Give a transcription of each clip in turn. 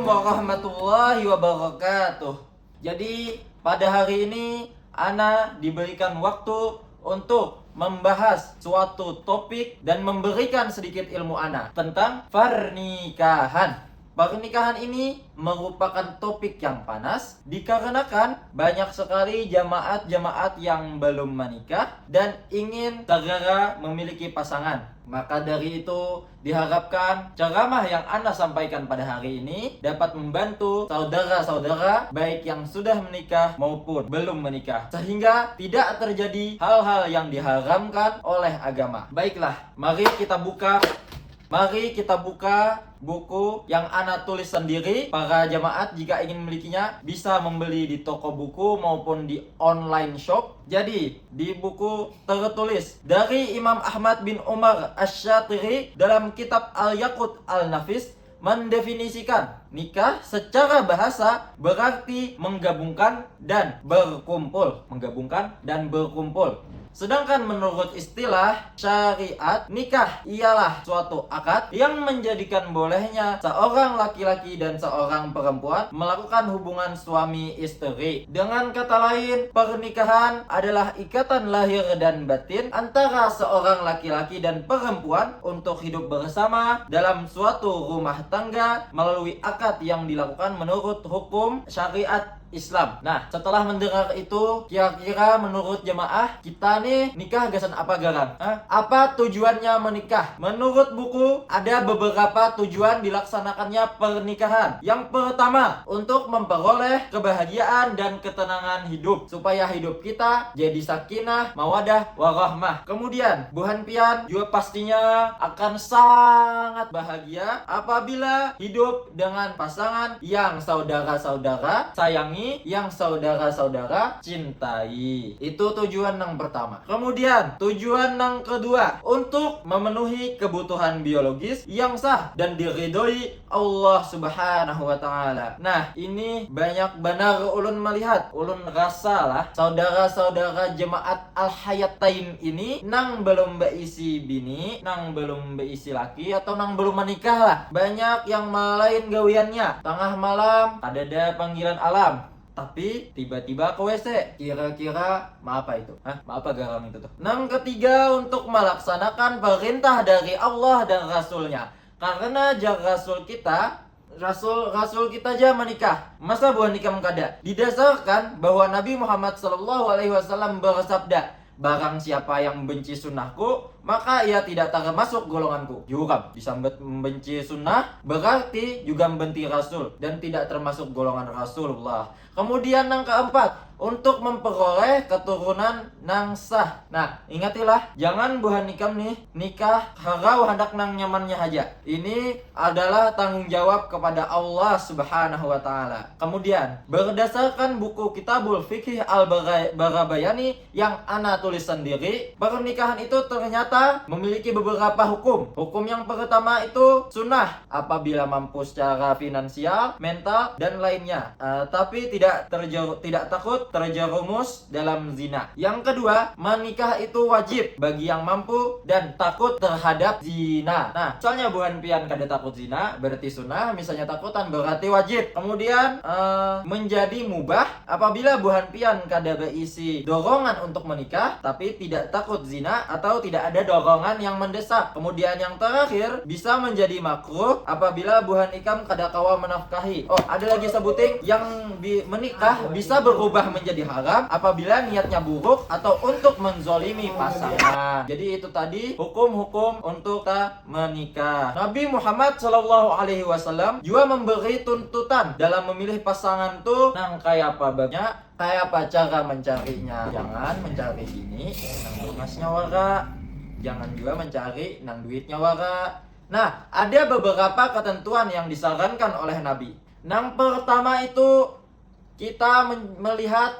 warahmatullahi wabarakatuh. Jadi pada hari ini Ana diberikan waktu untuk membahas suatu topik dan memberikan sedikit ilmu Ana tentang pernikahan. Pernikahan ini merupakan topik yang panas dikarenakan banyak sekali jamaat-jamaat yang belum menikah dan ingin segera memiliki pasangan. Maka dari itu diharapkan ceramah yang Anda sampaikan pada hari ini dapat membantu saudara-saudara baik yang sudah menikah maupun belum menikah, sehingga tidak terjadi hal-hal yang diharamkan oleh agama. Baiklah, mari kita buka buku yang Ana tulis sendiri. Para jamaat jika ingin memilikinya bisa membeli di toko buku maupun di online shop. Jadi di buku tertulis dari Imam Ahmad bin Umar Asy-Syatiri dalam kitab Al-Yaqut Al-Nafis mendefinisikan nikah secara bahasa berarti menggabungkan dan berkumpul. Sedangkan menurut istilah syariat, nikah ialah suatu akad yang menjadikan bolehnya seorang laki-laki dan seorang perempuan melakukan hubungan suami istri. Dengan kata lain, pernikahan adalah ikatan lahir dan batin antara seorang laki-laki dan perempuan untuk hidup bersama dalam suatu rumah tangga melalui akad yang dilakukan menurut hukum syariat Islam. Nah, setelah mendengar itu, kira-kira menurut jemaah kita nih nikah gasan apa garang? Apa tujuannya menikah? Menurut buku ada beberapa tujuan dilaksanakannya pernikahan. Yang pertama, untuk memperoleh kebahagiaan dan ketenangan hidup supaya hidup kita jadi sakinah, mawadah, warahmah. Kemudian, buhan pian juga pastinya akan sangat bahagia apabila hidup dengan pasangan yang saudara-saudara sayangi, yang saudara-saudara cintai. Itu tujuan yang pertama. Kemudian tujuan yang kedua, untuk memenuhi kebutuhan biologis yang sah dan diridhoi Allah Subhanahu wa taala. Nah, ini banyak benar ulun melihat, ulun rasa lah saudara-saudara jemaat Al-Hayatain ini nang belum beisi bini, nang belum beisi laki, atau nang belum menikah lah. Banyak yang malain gawiannya tengah malam ada panggilan alam, tapi tiba-tiba ke WC. Kira-kira apa itu? Apa garang itu tuh? Yang ketiga, untuk melaksanakan perintah dari Allah dan Rasulnya. Karena Rasul kita aja menikah. Masa buah nikah mengkada? Didasarkan bahwa Nabi Muhammad SAW bersabda, barang siapa yang membenci sunnahku, maka ia tidak termasuk golonganku. Juga bisa membenci sunnah berarti juga membenci Rasul dan tidak termasuk golongan Rasulullah. Kemudian yang keempat, untuk memperoleh keturunan nang sah. Nah, ingatilah, jangan buhan nikah harau hendak nang nyamannya aja. Ini adalah tanggung jawab kepada Allah Subhanahu wa taala. Kemudian, berdasarkan buku Kitabul Fiqh Al-Barabayani yang Ana tulis sendiri, pernikahan itu ternyata memiliki beberapa hukum. Hukum yang pertama itu sunnah apabila mampu secara finansial, mental, dan lainnya. Tapi tidak takut terjerumus dalam zina. Yang kedua, menikah itu wajib bagi yang mampu dan takut terhadap zina. Nah, soalnya buhan pian kada takut zina berarti sunnah, misalnya takutan berarti wajib. Kemudian menjadi mubah apabila buhan pian kada berisi dorongan untuk menikah tapi tidak takut zina atau tidak ada dorongan yang mendesak. Kemudian yang terakhir, bisa menjadi makruh apabila buhan ikam kada kawa menafkahi. Ada lagi sebuting yang menikah bisa berubah menjadi haram apabila niatnya buruk atau untuk menzolimi pasangan. Jadi itu tadi hukum-hukum untuk kita menikah. Nabi Muhammad SAW juga memberi tuntutan dalam memilih pasangan tuh nang kayak apa babnya, kayak apa cara mencarinya. Jangan mencari ini nang lunasnya wara, jangan juga mencari nang duitnya wara. Nah, ada beberapa ketentuan yang disarankan oleh Nabi. Yang pertama itu, kita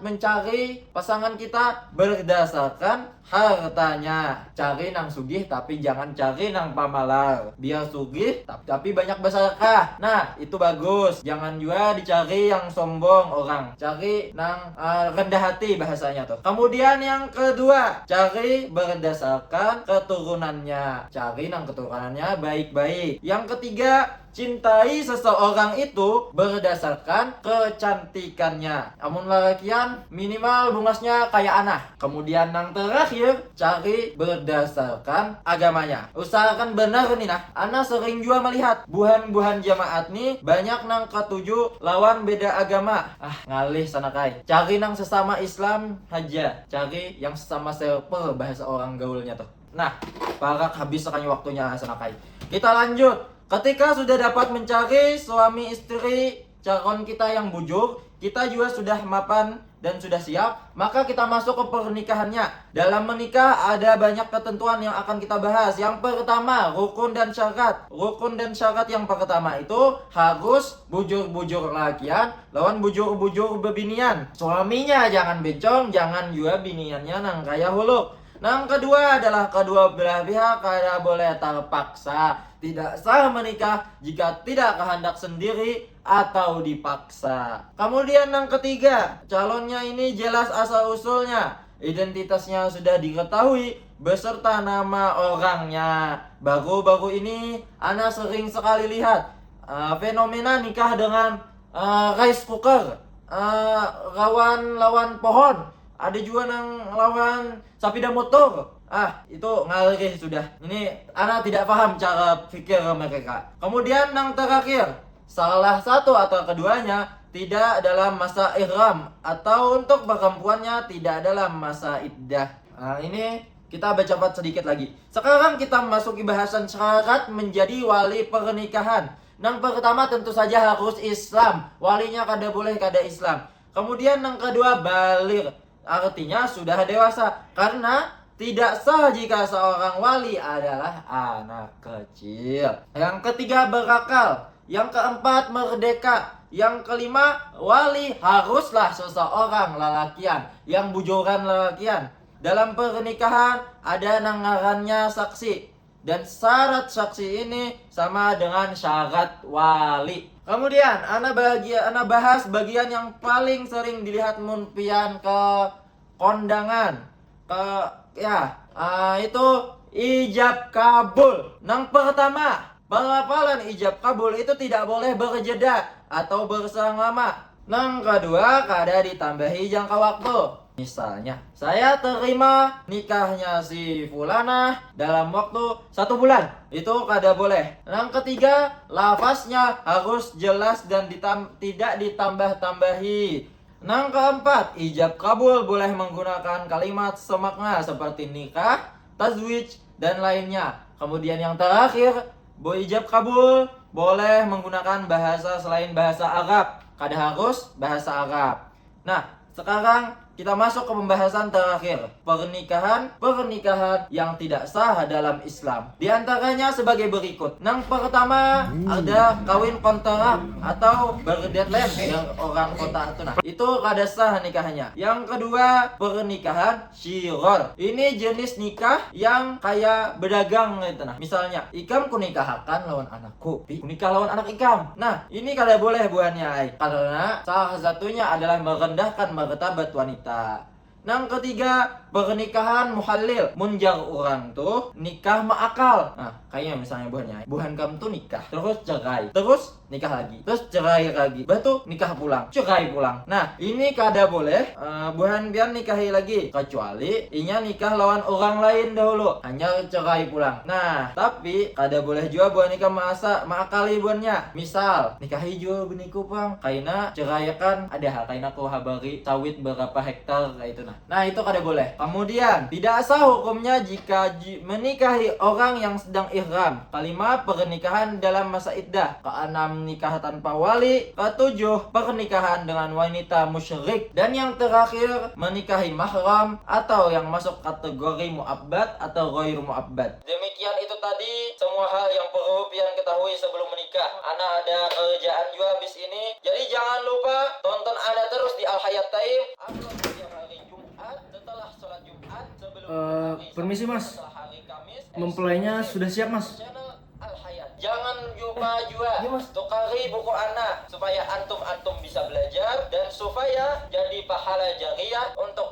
mencari pasangan kita berdasarkan hartanya. Cari nang sugih tapi jangan cari nang pamalar. Biar sugih tapi banyak bersedekah. Nah, itu bagus. Jangan juga dicari yang sombong orang. Cari nang rendah hati bahasanya tuh. Kemudian yang kedua, cari berdasarkan keturunannya. Cari nang keturunannya baik-baik. Yang ketiga, cintai seseorang itu berdasarkan kecantikannya. Amun lalakian minimal bungasnya kayak Ana. Kemudian yang terakhir, cari berdasarkan agamanya. Usahakan benar nih nah. Ana sering juga melihat buhan-buhan jamaat nih banyak nang ketujuh lawan beda agama. Ngalih sana kai. Cari nang sesama Islam aja. Cari yang sesama serper bahasa orang gaulnya tuh. Nah, parak habis sekali waktunya sana kai. Kita lanjut. Ketika sudah dapat mencari suami istri calon kita yang bujur, kita juga sudah mapan dan sudah siap, maka kita masuk ke pernikahannya. Dalam menikah ada banyak ketentuan yang akan kita bahas. Yang pertama, rukun dan syarat. Rukun dan syarat yang pertama itu harus bujur-bujur lakian lawan bujur-bujur bebinian. Suaminya jangan bencong, jangan juga biniannya nang kaya huluk. Yang kedua adalah kedua belah pihak tidak boleh terpaksa. Tidak sah menikah jika tidak kehendak sendiri atau dipaksa. Kemudian yang ketiga, calonnya ini jelas asal-usulnya. Identitasnya sudah diketahui beserta nama orangnya. Baru-baru ini Ana sering sekali lihat fenomena nikah dengan rice cooker, lawan pohon. Ada juga yang lawan sepeda motor. Itu ngalih sudah. Ini Ana tidak paham cara pikir mereka. Kemudian yang terakhir, salah satu atau keduanya tidak dalam masa ihram atau untuk perempuannya tidak dalam masa iddah. Ini kita baca sedikit lagi. Sekarang kita masuki bahasan syarat menjadi wali pernikahan. Yang pertama tentu saja harus Islam. Walinya kada boleh kada Islam. Kemudian yang kedua baligh. Artinya sudah dewasa. Karena tidak sah jika seorang wali adalah anak kecil. Yang ketiga berakal. Yang keempat merdeka. Yang kelima wali haruslah seseorang lelakian yang bujuran lelakian. Dalam pernikahan ada nangarannya saksi. Dan syarat saksi ini sama dengan syarat wali. Kemudian Ana bahas bagian yang paling sering dilihat munpian ke kondangan. Itu ijab kabul. Yang pertama, pelafalan ijab kabul itu tidak boleh berjeda atau berselang lama. Yang kedua, kada ditambahi jangka waktu. Misalnya, saya terima nikahnya si fulana dalam waktu 1 bulan. Itu kada boleh. Yang ketiga, lafaznya harus jelas dan tidak ditambah-tambahi. Yang keempat, ijab kabul boleh menggunakan kalimat semakna seperti nikah, tazwij, dan lainnya. Kemudian yang terakhir, ijab kabul boleh menggunakan bahasa selain bahasa Arab. Kada harus bahasa Arab. Nah, sekarang kita masuk ke pembahasan terakhir. Pernikahan yang tidak sah dalam Islam. Di antaranya sebagai berikut. Yang pertama ada kawin kontrak atau berdeadline yang orang kota itu. Itu kada sah nikahnya. Yang kedua pernikahan syiror. Ini jenis nikah yang kayak berdagang gitu nah. Misalnya, ikam ku nikahkan lawan anakku, nikah lawan anak ikam. Nah, ini kada boleh buahnya karena salah satunya adalah merendahkan martabat wanita. Yang ketiga, pernikahan muhalil. Munjar orang tuh nikah ma'akal. Nah, kayaknya misalnya buhan kamu tuh nikah, terus cerai, terus nikah lagi, terus cerai lagi, batu nikah pulang, cerai pulang. Nah, ini kada boleh buhan biar nikahi lagi, kecuali inya nikah lawan orang lain dahulu, hanya cerai pulang. Nah, tapi kada boleh juga buhan nikah ma'akali buannya. Misal, nikahi juga beniku pang, kaina cerai kan ada hal kaina ku habari sawit berapa hektar kayak itu nah itu kada boleh. Kemudian tidak sah hukumnya jika menikahi orang yang sedang ihram. Kelima, pernikahan dalam masa iddah. Keenam, nikah tanpa wali. Ketujuh, pernikahan dengan wanita musyrik. Dan yang terakhir, menikahi mahram atau yang masuk kategori mu'abbad atau ghair mu'abbad. Demikian itu tadi semua hal yang perlu pian ketahui sebelum menikah. Ana ada kerjaan juga habis ini. Jadi jangan lupa tonton Ana terus di Al Hayat Time. Upload setiap hari Jumat setelah sholat Jumat sebelum permisi mas, setelah hari Kamis. mempelainya sudah siap mas. Channel Al Hayat. Jangan lupa juga tukari buku Ana supaya antum bisa belajar dan supaya jadi pahala jariah untuk